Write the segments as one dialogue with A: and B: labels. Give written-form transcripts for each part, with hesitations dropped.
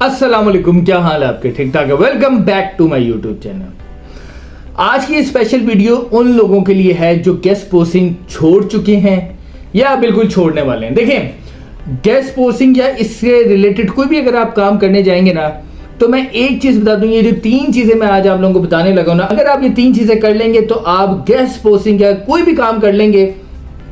A: अस्सलाम वालेकुम, क्या हाल है आपके? ठीक ठाक है। Welcome back to my YouTube channel. आज की स्पेशल वीडियो उन लोगों के लिए है जो गेस्ट पोस्टिंग छोड़ चुके हैं या बिल्कुल छोड़ने वाले हैं। देखें, गेस्ट पोस्टिंग या इससे रिलेटेड कोई भी अगर आप काम करने जाएंगे ना, तो मैं एक चीज बता दूं, ये जो 3 चीजें मैं आज आप लोगों को बताने लगा हूं ना, अगर आप ये 3 चीजें कर लेंगे तो आप गेस्ट पोस्टिंग या कोई भी काम कर लेंगे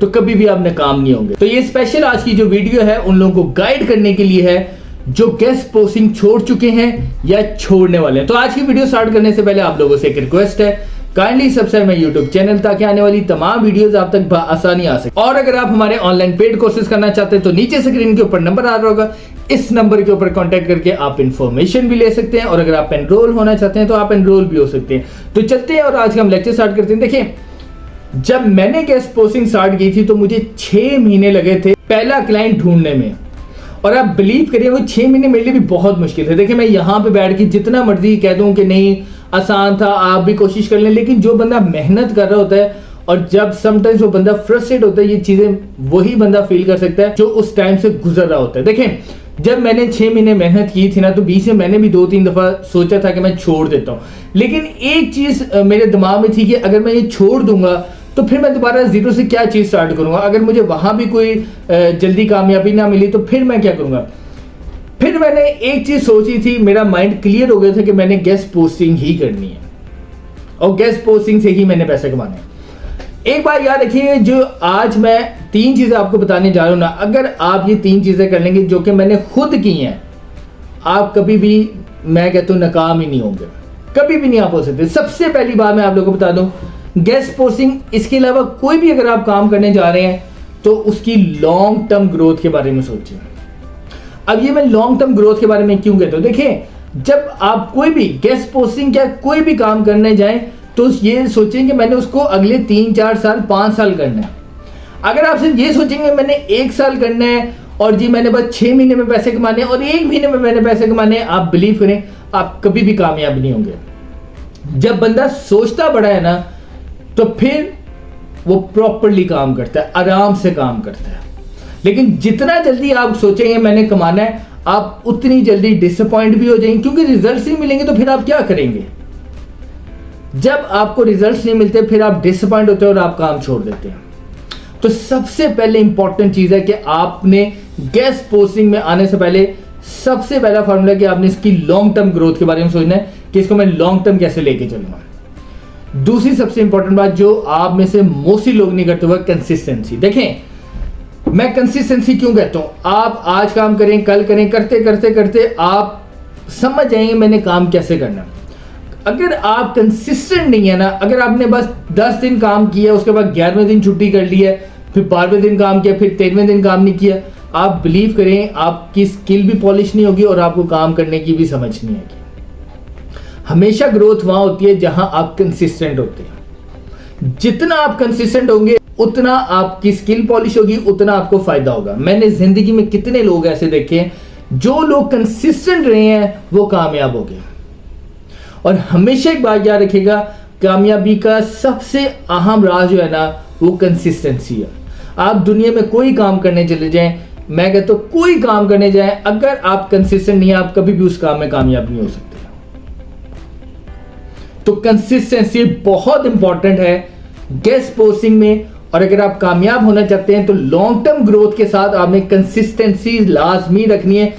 A: तो कभी भी आप नाकाम नहीं होंगे। तो ये स्पेशल आज की जो वीडियो है उन लोगों को गाइड करने के लिए है जो गेस्ट पोस्टिंग छोड़ चुके हैं या छोड़ने वाले हैं। तो आज की वीडियो स्टार्ट करने से पहले आप लोगों से एक रिक्वेस्ट है, kindly subscribe my YouTube channel ताकि आने वाली तमाम वीडियोस आप तक आसानी आ सके। और अगर आप हमारे ऑनलाइन पेड कोर्सेज करना चाहते हैं तो नीचे स्क्रीन के ऊपर नंबर आ रहा होगा, इस नंबर के ऊपर कांटेक्ट करके आप इंफॉर्मेशन भी ले सकते हैं। और अगर आप एनरोल होना चाहते हैं तो आप एनरोल भी हो सकते हैं। तो चलते हैं और आज का हम लेक्चर स्टार्ट करते हैं। देखिए, जब मैंने गेस्ट पोस्टिंग स्टार्ट की थी तो मुझे 6 महीने लगे थे पहला क्लाइंट ढूंढने में। और आप बिलीव करिए, वो 6 महीने मेरे लिए भी बहुत मुश्किल थे। देखिए, मैं यहाँ पे बैठ के जितना मर्जी कह दूं कि नहीं आसान था, आप भी कोशिश कर लें, लेकिन जो बंदा मेहनत कर रहा होता है और जब समटाइम्स वो बंदा फ्रस्ट्रेट होता है, ये चीजें वही बंदा फील कर सकता है जो उस टाइम से गुजर रहा होता है। देखें, जब मैंने 6 महीने मेहनत की थी ना, तो बीच में मैंने भी 2-3 दफा सोचा था कि मैं छोड़ देता हूँ, लेकिन एक चीज मेरे दिमाग में थी कि अगर मैं ये छोड़ दूंगा तो फिर मैं दोबारा जीरो से क्या चीज स्टार्ट करूंगा। अगर मुझे वहां भी कोई जल्दी कामयाबी ना मिली तो फिर मैं क्या करूंगा। फिर मैंने एक चीज सोची थी, मेरा माइंड क्लियर हो गया था कि मैंने गेस्ट पोस्टिंग ही करनी है और गेस्ट पोस्टिंग से ही मैंने पैसे कमाने हैं। एक बार याद रखिए, जो आज मैं 3 चीजें आपको बताने जा रहा हूं ना, अगर आप ये 3 चीजें कर लेंगे जो कि मैंने खुद की हैं, आप कभी भी, मैं कहता हूं, नाकाम ही नहीं होंगे, कभी भी नहीं आप हो सकते। सबसे पहली बात मैं आप लोगों को बता दूं, गेस्ट पोस्टिंग इसके अलावा कोई भी अगर आप काम करने जा रहे हैं तो उसकी लॉन्ग टर्म ग्रोथ के बारे में सोचिए। अब ये मैं लॉन्ग टर्म ग्रोथ के बारे में क्यों कहता हूं, देखिए, जब आप कोई भी गेस्ट पोस्टिंग या कोई भी काम करने जाएं तो ये सोचें कि मैंने उसको अगले 3-4 साल 5 साल करना है। अगर आप सिर्फ ये सोचेंगे मैंने 1 साल करना है और जी मैंने बस 6 महीने में पैसे कमाने और 1 महीने में मैंने पैसे कमाने, आप बिलीव करें आप कभी भी कामयाब नहीं होंगे। जब बंदा सोचता बड़ा है ना, तो फिर वो प्रॉपर्ली काम करता है, आराम से काम करता है। लेकिन जितना जल्दी आप सोचेंगे मैंने कमाना है, आप उतनी जल्दी डिसअपॉइंट भी हो जाएंगे, क्योंकि रिजल्ट्स नहीं मिलेंगे तो फिर आप क्या करेंगे। जब आपको रिजल्ट्स नहीं मिलते फिर आप डिसअपॉइंट होते हैं और आप काम छोड़ देते हैं। तो सबसे पहले इंपॉर्टेंट चीज है कि आपने गेस्ट पोस्टिंग में आने से पहले सबसे पहला फॉर्मूला कि आपने इसकी लॉन्ग टर्म ग्रोथ के बारे में सोचना है कि इसको मैं लॉन्ग टर्म कैसे लेके चलूंगा। दूसरी सबसे इंपॉर्टेंट बात जो आप में से मोस्टली लोग नहीं करते, वो कंसिस्टेंसी। देखें, मैं कंसिस्टेंसी क्यों कहता हूं, आप आज काम करें, कल करें, करते करते करते आप समझ जाएंगे मैंने काम कैसे करना। अगर आप कंसिस्टेंट नहीं है ना, अगर आपने बस 10 दिन काम किया, उसके बाद 11वें दिन छुट्टी कर ली है, फिर 12वें दिन काम किया, फिर 13वें दिन काम नहीं किया, आप बिलीव करें आपकी स्किल भी पॉलिश नहीं होगी और आपको काम करने की भी समझ नहीं आएगी। हमेशा ग्रोथ वहां होती है जहां आप कंसिस्टेंट होते हैं। जितना आप कंसिस्टेंट होंगे उतना आपकी स्किल पॉलिश होगी, उतना आपको फायदा होगा। मैंने जिंदगी में कितने लोग ऐसे देखे हैं, जो लोग कंसिस्टेंट रहे हैं वो कामयाब हो गए। और हमेशा एक बात याद रखिएगा, कामयाबी का सबसे अहम राज जो है ना, वो कंसिस्टेंसी है। आप दुनिया में कोई काम करने चले जाएं, मैं कहता हूं कोई काम करने जाएं, अगर आप कंसिस्टेंट नहीं है आप कभी भी उस काम में कामयाब नहीं हो सकते। तो कंसिस्टेंसी बहुत इंपॉर्टेंट है गेस्ट पोस्टिंग में। और अगर आप कामयाब होना चाहते हैं तो लॉन्ग टर्म ग्रोथ के साथ आपने कंसिस्टेंसी लाजमी रखनी है।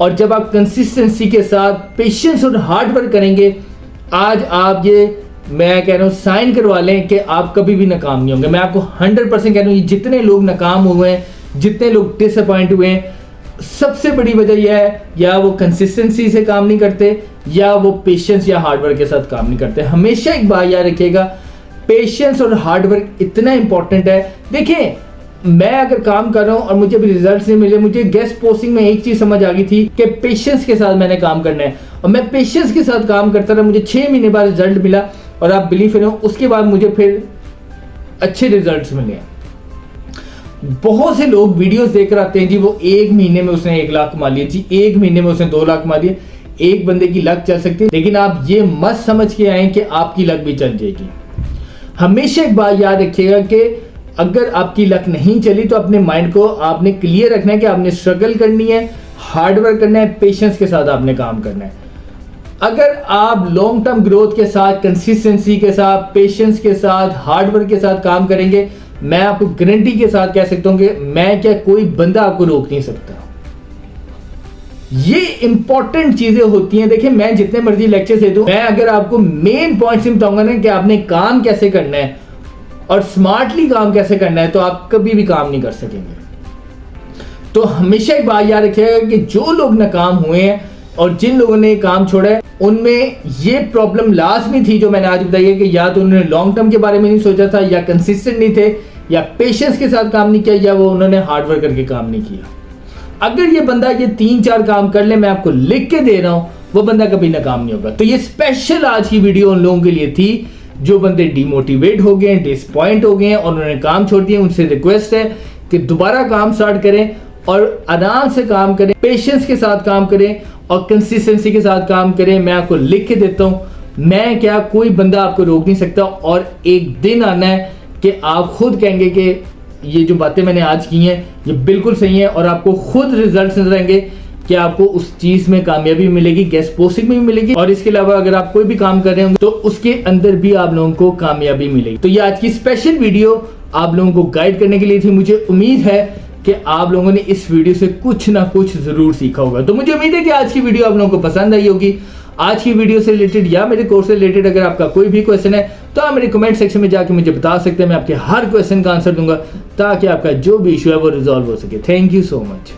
A: और जब आप कंसिस्टेंसी के साथ पेशेंस और हार्ड वर्क करेंगे, आज आप ये, मैं कह रहा हूं, साइन करवा लें कि आप कभी भी नाकाम नहीं होंगे। मैं आपको 100% कह रहा हूं, जितने लोग नाकाम हुए हैं, जितने लोग डिसअपॉइंट हुए हैं, सबसे बड़ी वजह यह है या वो कंसिस्टेंसी से काम नहीं करते या वो पेशेंस या हार्डवर्क के साथ काम नहीं करते। हमेशा एक बात याद रखिएगा, पेशेंस और हार्डवर्क इतना इंपॉर्टेंट है। देखिए, मैं अगर काम कर रहा हूं और मुझे अभी रिजल्ट नहीं मिले, मुझे गेस्ट पोस्टिंग में एक चीज समझ आ गई थी कि पेशेंस के साथ मैंने काम करना है और मैं पेशेंस के साथ काम करता रहा। मुझे 6 महीने बाद रिजल्ट मिला और आप बिलीव करो उसके बाद मुझे फिर अच्छे रिजल्ट मिले। बहुत से लोग वीडियोस देखकर आते हैं जी, वो 1 महीने में उसने 1 लाख कमा लिया जी, 1 महीने में उसने 2 लाख कमा लिए। एक बंदे की लक चल सकती है, लेकिन आप ये मत समझ के आए कि आपकी लक भी चल जाएगी। हमेशा एक बात याद रखिएगा कि अगर आपकी लक नहीं चली तो अपने माइंड को आपने क्लियर रखना है कि आपने स्ट्रगल करनी है, हार्डवर्क करना है, पेशेंस के साथ आपने काम करना है। अगर आप लॉन्ग टर्म ग्रोथ के साथ, कंसिस्टेंसी के साथ, पेशेंस के साथ, हार्डवर्क के साथ काम करेंगे, मैं आपको गारंटी के साथ कह सकता हूं कि मैं क्या कोई बंदा आपको रोक नहीं सकता। ये इंपॉर्टेंट चीजें होती हैं। देखिए, मैं जितने मर्जी लेक्चर दे दूं, मैं अगर आपको मेन पॉइंट्स बताऊंगा ना कि आपने काम कैसे करना है और स्मार्टली काम कैसे करना है, तो आप कभी भी काम नहीं कर सकेंगे। तो हमेशा एक बात याद रखिएगा कि जो लोग नाकाम हुए हैं और जिन लोगों ने काम छोड़ा है, उनमें ये प्रॉब्लम लाजमी थी जो मैंने आज बताई है कि या तो उन्होंने लॉन्ग टर्म के बारे में नहीं सोचा था, या कंसिस्टेंट नहीं थे, या पेशेंस के साथ काम नहीं किया, या वो उन्होंने हार्डवर्क करके काम नहीं किया। अगर ये बंदा ये 3-4 काम कर ले, मैं आपको लिख के दे रहा हूं, वो बंदा कभी नाकाम नहीं होगा। तो ये स्पेशल आज की वीडियो उन लोगों के लिए थी जो बंदे डिमोटिवेट हो गए, डिसपॉइंट हो गए और उन्होंने काम छोड़ दिया। उनसे रिक्वेस्ट है कि दोबारा काम स्टार्ट करें और आराम से काम करें, पेशेंस के साथ काम करें और कंसिस्टेंसी के साथ काम करें। मैं आपको लिख के देता हूं, मैं क्या कोई बंदा आपको रोक नहीं सकता। और एक दिन आना है कि आप खुद कहेंगे कि ये जो बातें मैंने आज की हैं ये बिल्कुल सही है, और आपको खुद रिजल्ट्स नजर आएंगे कि आपको उस चीज में कामयाबी मिलेगी, गेस्ट पोस्टिंग में भी मिलेगी। और इसके अलावा अगर आप कोई भी काम कर रहे होंगे तो उसके अंदर भी आप लोगों को कामयाबी मिलेगी। तो ये आज की स्पेशल वीडियो आप लोगों को गाइड करने के लिए थी। मुझे उम्मीद है कि आप लोगों ने इस वीडियो से कुछ ना कुछ जरूर सीखा होगा। तो मुझे उम्मीद है कि आज की वीडियो आप लोगों को पसंद आई होगी। आज की वीडियो से रिलेटेड या मेरे कोर्स से रिलेटेड अगर आपका कोई भी क्वेश्चन है तो आप मेरे कमेंट सेक्शन में जाके मुझे बता सकते हैं। मैं आपके हर क्वेश्चन का आंसर दूंगा ताकि आपका जो भी इशू है वो रिजॉल्व हो सके। Thank you so much.